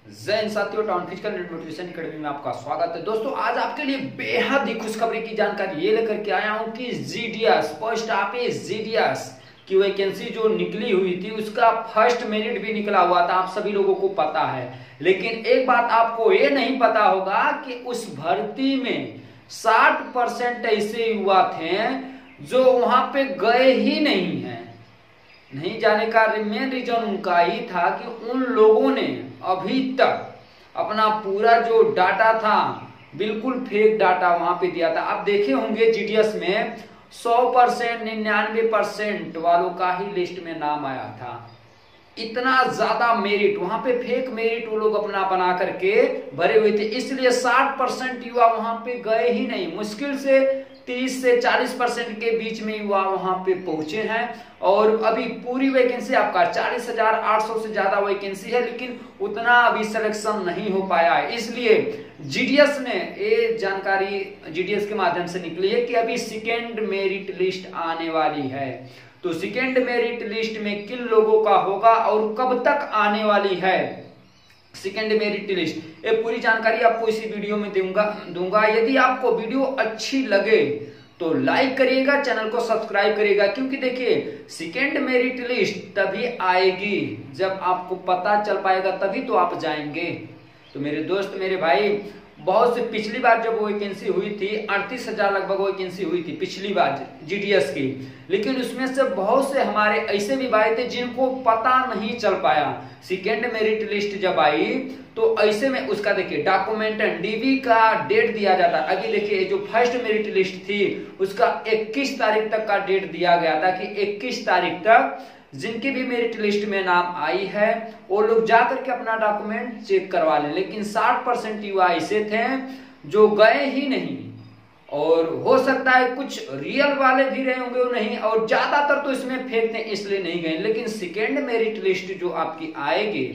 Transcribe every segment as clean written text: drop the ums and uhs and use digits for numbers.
जय हिंद साथियों, town physical motivation academy में आपका स्वागत है। दोस्तों आज आपके लिए बेहद ही खुशखबरी की जानकारी ये लेकर के आया हूं कि जीडीएस पोस्ट ऑफिस जीडीएस की वैकेंसी जो निकली हुई थी उसका फर्स्ट मेरिट भी निकला हुआ था, आप सभी लोगों को पता है। लेकिन एक बात आपको ये नहीं पता होगा कि उस भर्ती में 60% ऐसे युवा थे जो वहां पे गए ही नहीं है। नहीं जाने का मेन रीजन उनका ही था कि उन लोगों ने अभी तक अपना पूरा जो डाटा था बिल्कुल फेक डाटा वहां पे दिया था। आप देखे होंगे जीडीएस में 100% 99% वालों का ही लिस्ट में नाम आया था। इतना ज्यादा मेरिट वहां पे फेक मेरिट वो लोग अपना बना करके भरे हुए थे, इसलिए 60% युवा वहां पे गए ही नहीं। मुश्किल से 30 से 40% के बीच में युवा वहां पे पहुंचे हैं। और अभी पूरी वैकेंसी आपका 40,800 से ज्यादा वैकेंसी है, लेकिन उतना अभी सिलेक्शन नहीं हो पाया है। इसलिए जीडीएस ने ये जानकारी जीडीएस के माध्यम से निकली है कि अभी सेकेंड मेरिट लिस्ट आने वाली है। तो सेकेंड मेरिट लिस्ट में किन लोगों का होगा और कब तक आने वाली है सेकेंड मेरिट लिस्ट, ये पूरी जानकारी आपको इसी वीडियो में दूंगा। यदि आपको वीडियो अच्छी लगे तो लाइक करिएगा, चैनल को सब्सक्राइब करिएगा, क्योंकि देखिए सेकेंड मेरिट लिस्ट तभी आएगी जब आपको पता चल पाएगा, तभी तो आप जाएंगे। तो मेरे दोस्त मेरे भाई, बहुत से पिछली बार जब वैकेंसी हुई थी 38,000 लगभग वैकेंसी हुई थी पिछली बार जीडीएस की, लेकिन उसमें से बहुत से हमारे ऐसे भी भाई थे जिनको पता नहीं चल पाया। सेकेंड मेरिट लिस्ट जब आई तो ऐसे में उसका देखिए डॉक्यूमेंट डीवी का डेट दिया जाता है। अभी देखिए जो फर्स्ट मेरिट लिस्ट थी उसका 21 तारीख तक का डेट दिया गया था कि 21 तारीख तक जिनकी भी मेरिट लिस्ट में नाम आई है वो लोग जाकर के अपना डॉक्यूमेंट चेक करवा लें। लेकिन 60% युवा ऐसे थे जो गए ही नहीं, और हो सकता है कुछ रियल वाले भी रहे होंगे वो नहीं, और ज्यादातर तो इसमें फेक थे इसलिए नहीं गए। लेकिन सेकेंड मेरिट लिस्ट जो आपकी आएगी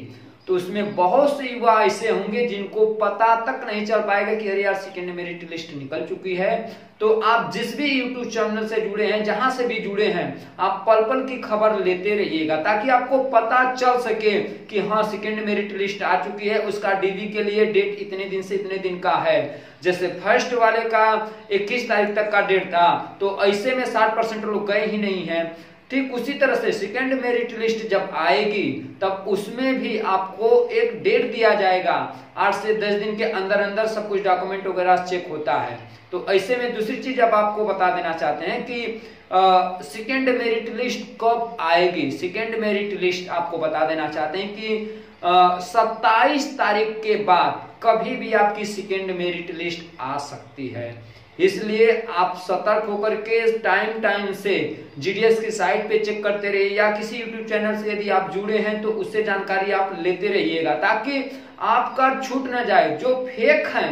तो उसमें बहुत से युवा ऐसे होंगे जिनको पता तक नहीं चल पाएगा कि अरे यार सेकेंड मेरिट लिस्ट निकल चुकी है। तो आप जिस भी यूट्यूब चैनल से जुड़े हैं, जहां से भी जुड़े हैं, आप पल पल की खबर लेते रहिएगा ताकि आपको पता चल सके कि हाँ सेकेंड मेरिट लिस्ट आ चुकी है। उसका डीवी के लिए डेट इतने दिन से इतने दिन का है। जैसे फर्स्ट वाले का 21 तारीख तक का डेट था, तो ऐसे में 60% लोग गए ही नहीं है। ठीक उसी तरह से सेकेंड मेरिट लिस्ट जब आएगी तब उसमें भी आपको एक डेट दिया जाएगा, 8 से 10 दिन के अंदर अंदर सब कुछ डॉक्यूमेंट वगैरह चेक होता है। तो ऐसे में दूसरी चीज अब आपको बता देना चाहते हैं कि सेकेंड मेरिट लिस्ट कब आएगी। सेकेंड मेरिट लिस्ट आपको बता देना चाहते हैं कि 27 तारीख के बाद कभी भी आपकी सेकेंड मेरिट लिस्ट आ सकती है। इसलिए आप सतर्क होकर के टाइम से जीडीएस की साइट पे चेक करते रहिए, या किसी यूट्यूब चैनल से यदि आप जुड़े हैं तो उससे जानकारी आप लेते रहिएगा ताकि आपका छूट ना जाए। जो फेक हैं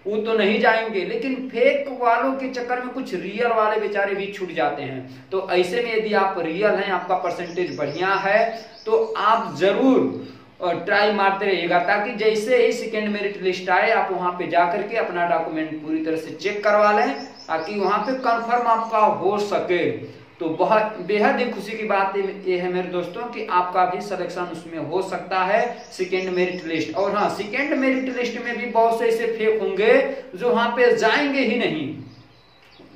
वो तो नहीं जाएंगे, लेकिन फेक वालों के चक्कर में कुछ रियल वाले बेचारे भी छूट जाते हैं। तो ऐसे में यदि आप रियल हैं, आपका परसेंटेज बढ़िया है, तो आप जरूर और ट्राई मारते रहिएगा ताकि जैसे ही सेकेंड मेरिट लिस्ट आए आप वहां पे जाकर के अपना डॉक्यूमेंट पूरी तरह से चेक करवा लें ताकि वहां पे कंफर्म आपका हो सके। तो बहुत बेहद ही खुशी की बात ये है मेरे दोस्तों कि आपका भी सिलेक्शन उसमें हो सकता है सेकेंड मेरिट लिस्ट। और हाँ, सेकेंड मेरिट लिस्ट में भी बहुत से ऐसे फेक होंगे जो वहां पे जाएंगे ही नहीं।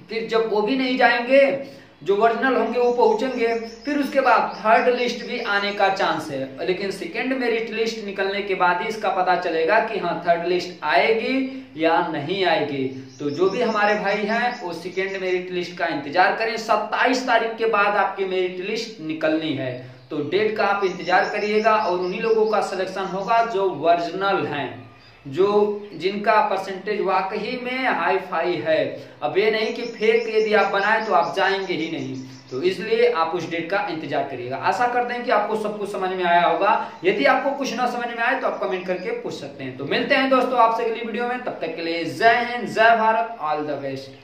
फिर जब वो भी नहीं जाएंगे, जो ओरिजिनल होंगे वो पहुंचेंगे, फिर उसके बाद थर्ड लिस्ट भी आने का चांस है। लेकिन सेकेंड मेरिट लिस्ट निकलने के बाद ही इसका पता चलेगा कि हाँ थर्ड लिस्ट आएगी या नहीं आएगी। तो जो भी हमारे भाई हैं वो सेकेंड मेरिट लिस्ट का इंतजार करें। 27 तारीख के बाद आपकी मेरिट लिस्ट निकलनी है, तो डेट का आप इंतजार करिएगा और उन्हीं लोगों का सिलेक्शन होगा जो ओरिजिनल हैं, जो जिनका परसेंटेज वाकई में हाई फाई है। अब ये नहीं कि फेक यदि आप बनाए तो आप जाएंगे ही नहीं। तो इसलिए आप उस डेट का इंतजार करिएगा। आशा करते हैं कि आपको सब कुछ समझ में आया होगा। यदि आपको कुछ ना समझ में आए तो आप कमेंट करके पूछ सकते हैं। तो मिलते हैं दोस्तों आपसे अगली वीडियो में, तब तक के लिए जय हिंद, जय भारत, ऑल द बेस्ट।